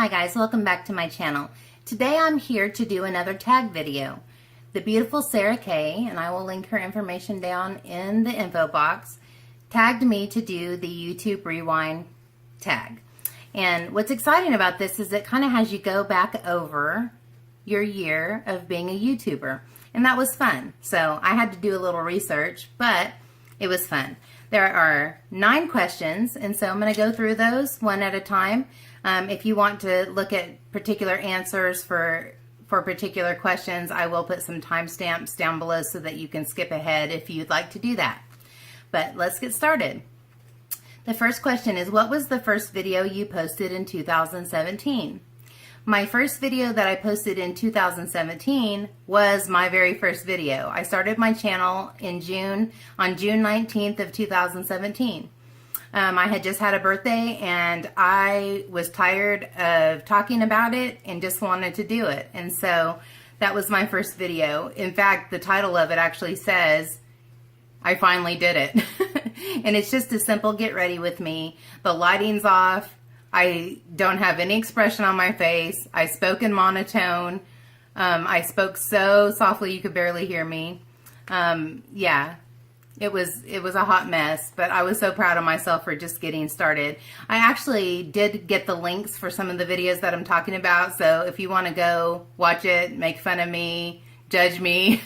Hi guys, welcome back to my channel. Today I'm here to do another tag video. The beautiful Sarah K, and I will link her information down in the info box, tagged me to do the YouTube Rewind tag. And what's exciting about this is it kind of has you go back over your year of being a YouTuber. And that was fun. So I had to do a little research, but it was fun. There are 9 questions, and so I'm going to go through those one at a time. If you want to look at particular answers for particular questions, I will put some timestamps down below so that you can skip ahead if you'd like to do that. But let's get started. The first question is, what was the first video you posted in 2017? My first video that I posted in 2017 was my very first video. I started my channel on June 19th of 2017. I had just had a birthday and I was tired of talking about it and just wanted to do it. And so that was my first video. In fact, the title of it actually says, I finally did it. And it's just a simple get ready with me. The lighting's off. I don't have any expression on my face. I spoke in monotone. I spoke so softly you could barely hear me. Yeah. It was a hot mess, but I was so proud of myself for just getting started. I actually did get the links for some of the videos that I'm talking about, so if you want to go watch it, make fun of me, judge me,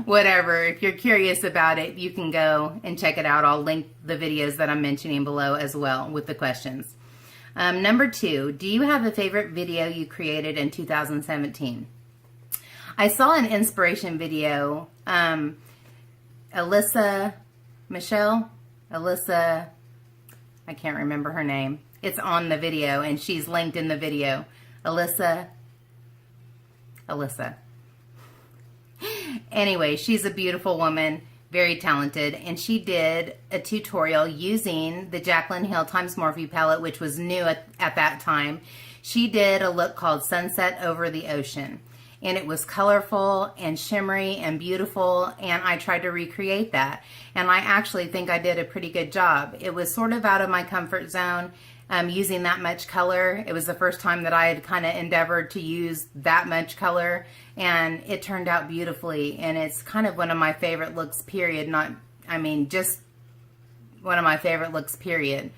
whatever, if you're curious about it, you can go and check it out. I'll link the videos that I'm mentioning below as well with the questions. Number 2, do you have a favorite video you created in 2017? I saw an inspiration video. Alyssa, I can't remember her name. It's on the video and she's linked in the video. Alyssa. Anyway, she's a beautiful woman, very talented, and she did a tutorial using the Jaclyn Hill Times Morphe palette, which was new at that time. She did a look called Sunset Over the Ocean. And it was colorful and shimmery and beautiful, and I tried to recreate that. And I actually think I did a pretty good job. It was sort of out of my comfort zone using that much color. It was the first time that I had kind of endeavored to use that much color, and it turned out beautifully. And it's kind of one of my favorite looks, period. Just one of my favorite looks, period.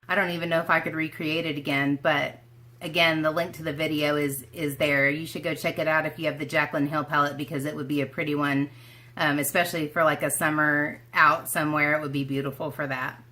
I don't even know if I could recreate it again, but again, the link to the video is there. You should go check it out if you have the Jaclyn Hill palette, because it would be a pretty one, especially for like a summer out somewhere. It would be beautiful for that.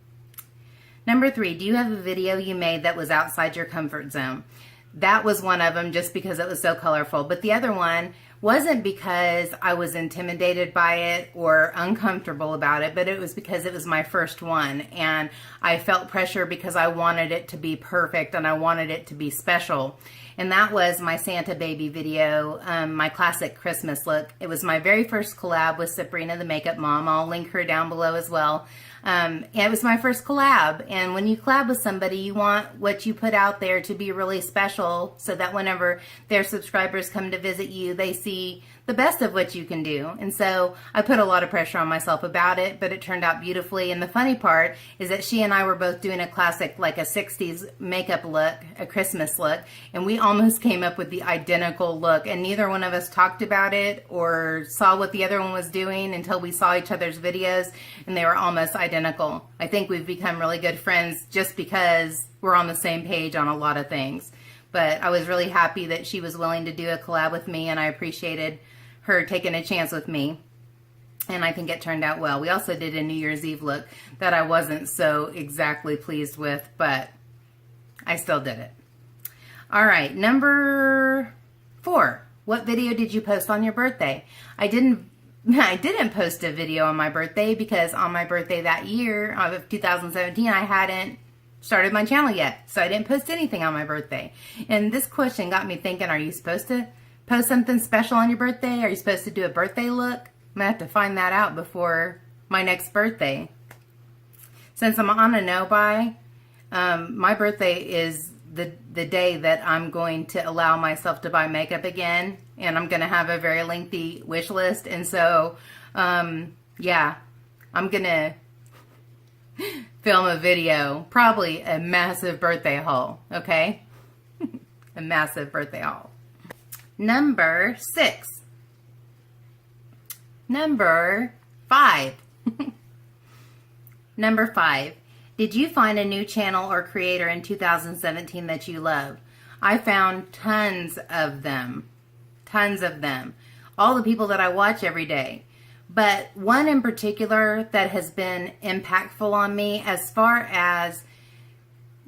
Number 3, do you have a video you made that was outside your comfort zone? That was one of them just because it was so colorful, but the other one wasn't because I was intimidated by it or uncomfortable about it, but it was because it was my first one, and I felt pressure because I wanted it to be perfect and I wanted it to be special. And that was my Santa baby video, my classic Christmas look. It was my very first collab with Sabrina the Makeup Mom. I'll link her down below as well. And it was my first collab, and when you collab with somebody, you want what you put out there to be really special so that whenever their subscribers come to visit you, they see the best of what you can do. And so I put a lot of pressure on myself about it, but it turned out beautifully. And the funny part is that she and I were both doing a classic, like a 60s makeup look, a Christmas look, and we almost came up with the identical look, and neither one of us talked about it or saw what the other one was doing until we saw each other's videos, and they were almost identical. I think we've become really good friends just because we're on the same page on a lot of things. But I was really happy that she was willing to do a collab with me, and I appreciated her taking a chance with me, and I think it turned out well. We also did a New Year's Eve look that I wasn't so exactly pleased with, but I still did it. All right, number 4. What video did you post on your birthday? I didn't post a video on my birthday because on my birthday that year of 2017, I hadn't started my channel yet, so I didn't post anything on my birthday. And this question got me thinking, are you supposed to post something special on your birthday? Are you supposed to do a birthday look? I'm gonna have to find that out before my next birthday. Since I'm on a no-buy, my birthday is the day that I'm going to allow myself to buy makeup again, and I'm going to have a very lengthy wish list. And so, yeah, I'm gonna film a video, probably a massive birthday haul, okay? A massive birthday haul. Number 6. Number 5. Number 5. Did you find a new channel or creator in 2017 that you love? I found tons of them. Tons of them. All the people that I watch every day. But one in particular that has been impactful on me as far as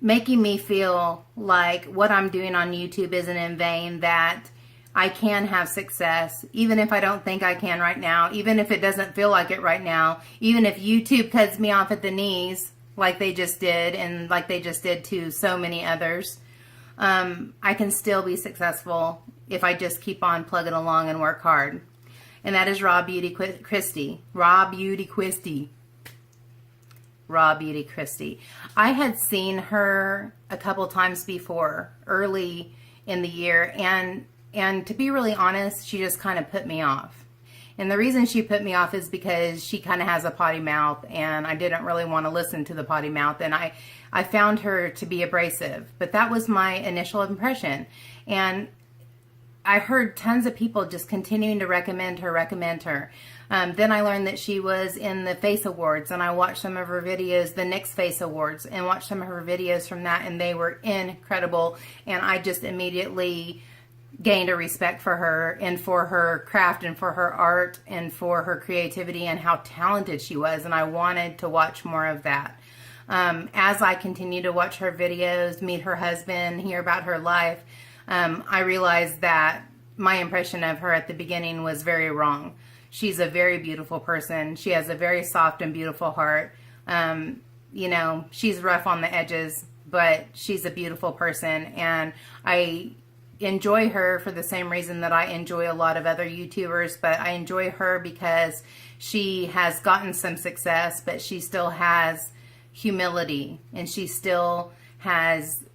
making me feel like what I'm doing on YouTube isn't in vain, that I can have success, even if I don't think I can right now, even if it doesn't feel like it right now, even if YouTube cuts me off at the knees like they just did, and like they just did to so many others. I can still be successful if I just keep on plugging along and work hard. And that is Raw Beauty Christie. Raw Beauty Christie. Raw Beauty Christie. I had seen her a couple times before, early in the year, and to be really honest, she just kind of put me off. And the reason she put me off is because she kind of has a potty mouth, and I didn't really want to listen to the potty mouth, and I found her to be abrasive. But that was my initial impression. And I heard tons of people just continuing to recommend her. Then I learned that she was in the Face Awards, and I watched some of her videos, the NYX Face Awards, and watched some of her videos from that, and they were incredible. And I just immediately gained a respect for her and for her craft and for her art and for her creativity and how talented she was. And I wanted to watch more of that. As I continue to watch her videos, meet her husband, hear about her life, I realized that my impression of her at the beginning was very wrong. She's a very beautiful person. She has a very soft and beautiful heart. You know, she's rough on the edges, but she's a beautiful person. And I enjoy her for the same reason that I enjoy a lot of other YouTubers, but I enjoy her because she has gotten some success, but she still has humility, and she's still honest.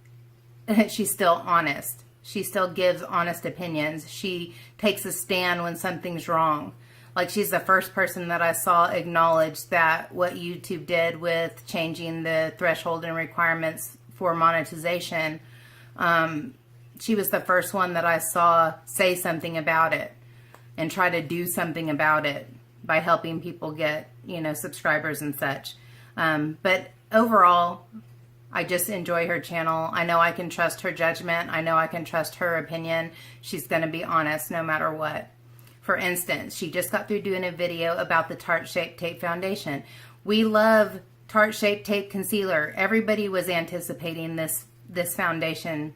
She still gives honest opinions. She takes a stand when something's wrong. Like, she's the first person that I saw acknowledge that what YouTube did with changing the threshold and requirements for monetization, she was the first one that I saw say something about it and try to do something about it by helping people get, you know, subscribers and such. But overall, I just enjoy her channel. I know I can trust her judgment. I know I can trust her opinion. She's going to be honest no matter what. For instance, she just got through doing a video about the Tarte Shape Tape Foundation. We love Tarte Shape Tape Concealer. Everybody was anticipating this foundation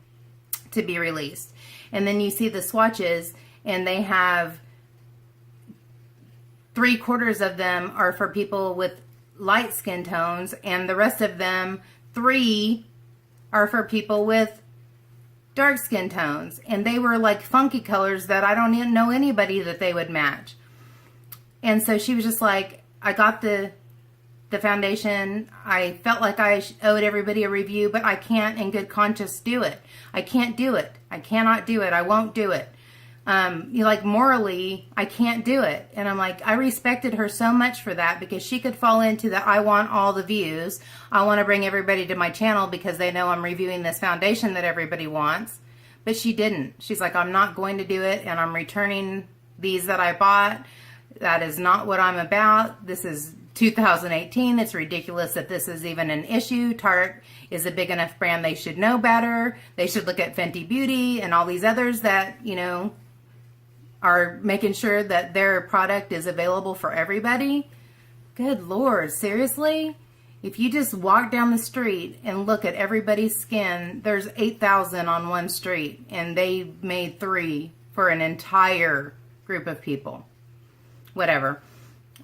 to be released. And then you see the swatches, and they have 3/4 of them are for people with light skin tones, and the rest of them, 3 are for people with dark skin tones. And they were like funky colors that I don't even know anybody that they would match. And so she was just like, I got the foundation. I felt like I owed everybody a review, but I can't in good conscience do it. I can't do it. I cannot do it. I won't do it. Like, morally, I can't do it. And I'm like, I respected her so much for that, because she could fall into the, I want all the views. I want to bring everybody to my channel because they know I'm reviewing this foundation that everybody wants. But she didn't. She's like, I'm not going to do it, and I'm returning these that I bought. That is not what I'm about. This is 2018. It's ridiculous that this is even an issue. Tarte is a big enough brand. They should know better. They should look at Fenty Beauty and all these others that, you know, are making sure that their product is available for everybody. Good Lord, seriously? If you just walk down the street and look at everybody's skin, there's 8,000 on one street, and they made 3 for an entire group of people. Whatever.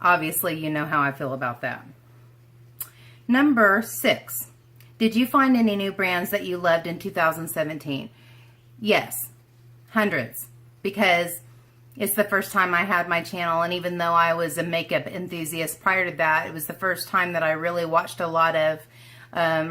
Obviously, you know how I feel about that. Number 6. Did you find any new brands that you loved in 2017? Yes. Hundreds. Because it's the first time I had my channel, and even though I was a makeup enthusiast prior to that, it was the first time that I really watched a lot of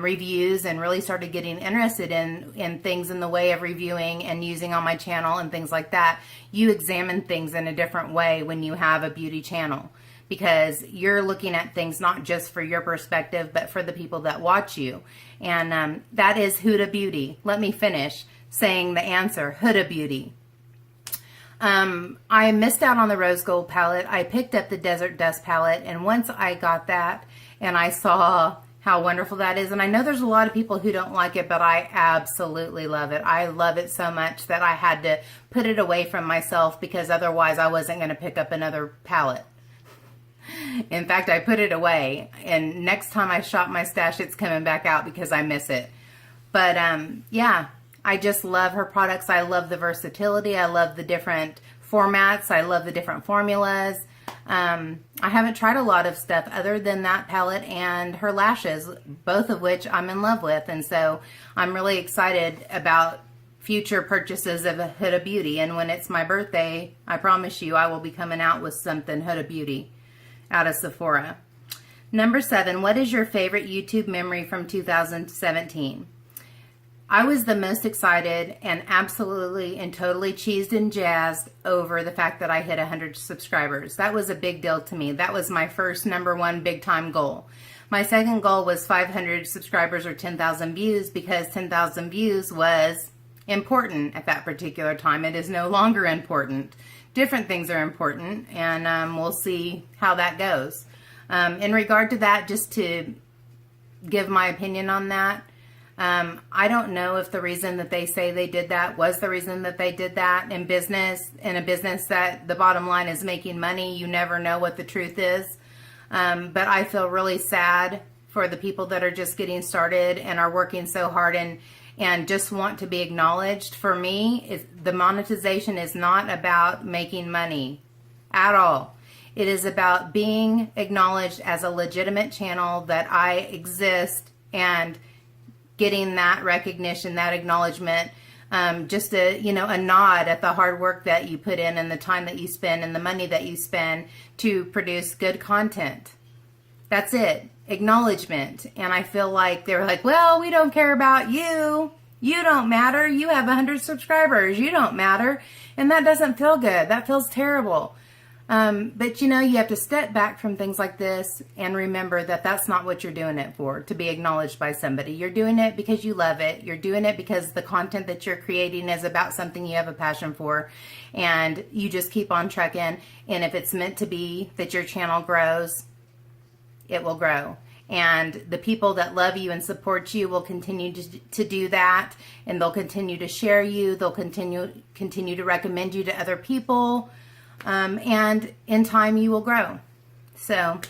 reviews and really started getting interested in things in the way of reviewing and using on my channel and things like that. You examine things in a different way when you have a beauty channel, because you're looking at things not just for your perspective, but for the people that watch you. And that is Huda Beauty. Let me finish saying the answer, Huda Beauty. I missed out on the Rose Gold palette. I picked up the Desert Dust palette, and once I got that and I saw how wonderful that is, and I know there's a lot of people who don't like it, but I absolutely love it. I love it so much that I had to put it away from myself because otherwise I wasn't going to pick up another palette. In fact, I put it away, and next time I shop my stash, it's coming back out because I miss it. But yeah, I just love her products. I love the versatility. I love the different formats. I love the different formulas. I haven't tried a lot of stuff other than that palette and her lashes, both of which I'm in love with. And so I'm really excited about future purchases of Huda Beauty. And when it's my birthday, I promise you I will be coming out with something Huda Beauty out of Sephora. Number 7, what is your favorite YouTube memory from 2017? I was the most excited and absolutely and totally cheesed and jazzed over the fact that I hit 100 subscribers. That was a big deal to me. That was my first #1 big time goal. My second goal was 500 subscribers or 10,000 views, because 10,000 views was important at that particular time. It is no longer important. Different things are important, and we'll see how that goes. In regard to that, just to give my opinion on that, I don't know if the reason that they say they did that was the reason that they did that. In a business that the bottom line is making money, you never know what the truth is. But I feel really sad for the people that are just getting started and are working so hard and just want to be acknowledged. For me, the monetization is not about making money at all. It is about being acknowledged as a legitimate channel, that I exist, and getting that recognition, that acknowledgement, just a nod at the hard work that you put in and the time that you spend and the money that you spend to produce good content. That's it. Acknowledgement. And I feel like they were like, well, we don't care about you. You don't matter. You have 100 subscribers. You don't matter. And that doesn't feel good. That feels terrible. But you have to step back from things like this and remember that that's not what you're doing it for, to be acknowledged by somebody. You're doing it because you love it. You're doing it because the content that you're creating is about something you have a passion for, and you just keep on trucking. And if it's meant to be that your channel grows, it will grow. And the people that love you and support you will continue to do that, and they'll continue to share you. They'll continue to recommend you to other people. And in time you will grow. So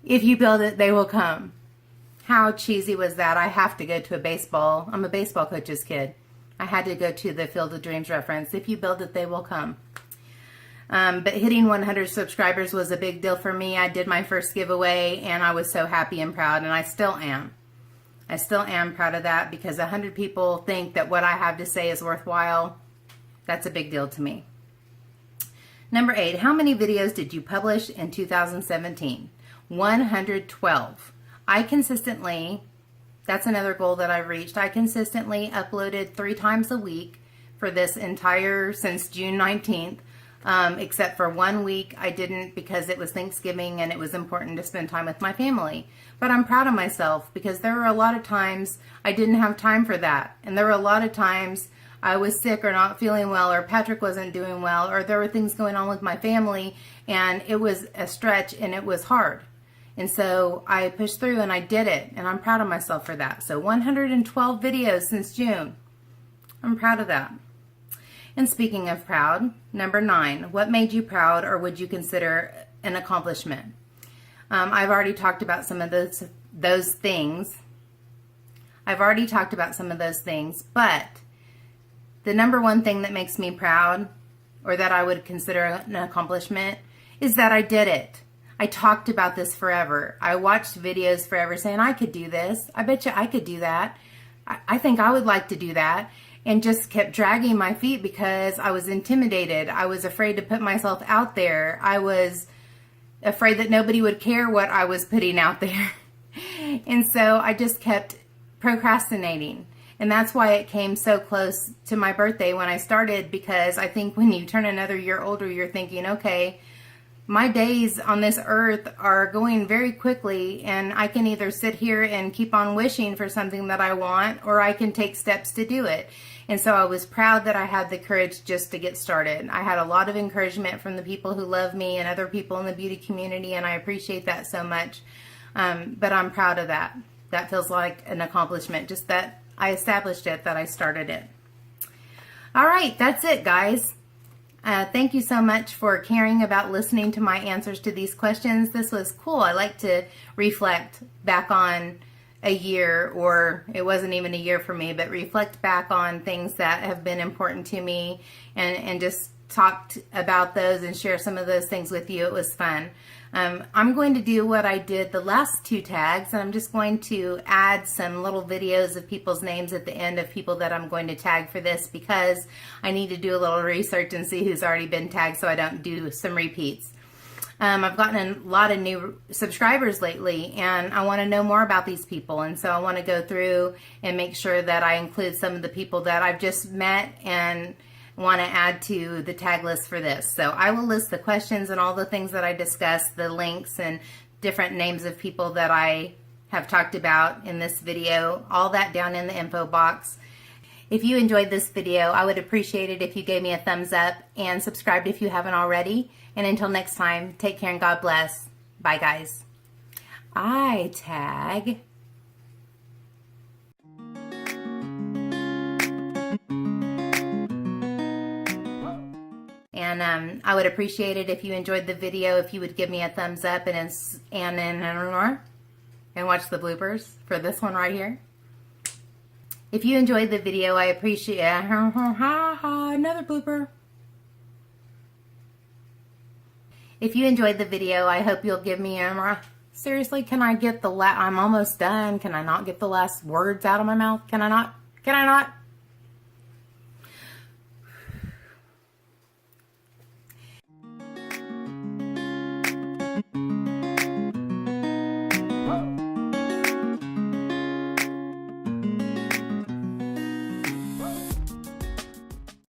if you build it, they will come. How cheesy was that? I have to go to a baseball. I'm a baseball coach's kid. I had to go to the Field of Dreams reference. If you build it, they will come. But hitting 100 subscribers was a big deal for me. I did my first giveaway, and I was so happy and proud, and I still am. I still am proud of that, because 100 people think that what I have to say is worthwhile. That's a big deal to me. Number 8, how many videos did you publish in 2017? 112. I consistently, that's another goal that I've reached. I consistently uploaded 3 times a week for this since June 19th, except for 1 week I didn't, because it was Thanksgiving and it was important to spend time with my family. But I'm proud of myself, because there were a lot of times I didn't have time for that. And there were a lot of times I was sick or not feeling well, or Patrick wasn't doing well, or there were things going on with my family, and it was a stretch and it was hard. And so I pushed through and I did it, and I'm proud of myself for that. So 112 videos since June. I'm proud of that. And speaking of proud, number 9, what made you proud or would you consider an accomplishment? I've already talked about some of those things. But the number 1 thing that makes me proud, or that I would consider an accomplishment, is that I did it. I talked about this forever. I watched videos forever saying, I could do this. I bet you I could do that. I think I would like to do that. And just kept dragging my feet because I was intimidated. I was afraid to put myself out there. I was afraid that nobody would care what I was putting out there. And so I just kept procrastinating. And that's why it came so close to my birthday when I started, because I think when you turn another year older, you're thinking, okay, my days on this earth are going very quickly, and I can either sit here and keep on wishing for something that I want, or I can take steps to do it. And so I was proud that I had the courage just to get started. I had a lot of encouragement from the people who love me and other people in the beauty community, and I appreciate that so much. But I'm proud of that. That feels like an accomplishment, just that I established it, that I started it. All right, that's it, guys. Thank you so much for caring about listening to my answers to these questions. This was cool. I like to reflect back on a year, or it wasn't even a year for me, but reflect back on things that have been important to me, and just talked about those and share some of those things with you. It was fun. I'm going to do what I did the last 2 tags, and I'm just going to add some little videos of people's names at the end of people that I'm going to tag for this, because I need to do a little research and see who's already been tagged so I don't do some repeats. I've gotten a lot of new subscribers lately, and I want to know more about these people, and so I want to go through and make sure that I include some of the people that I've just met and want to add to the tag list for this. So I will list the questions and all the things that I discussed, the links and different names of people that I have talked about in this video, all that down in the info box. If you enjoyed this video, I would appreciate it if you gave me a thumbs up and subscribed if you haven't already. And until next time, take care and God bless. Bye, guys. I tag and I would appreciate it if you enjoyed the video, if you would give me a thumbs up and watch the bloopers for this one right here. If you enjoyed the video, I appreciate another blooper. If you enjoyed the video, I hope you'll give me a seriously, can I get the I'm almost done. Can I not get the last words out of my mouth? Can I not? Can I not?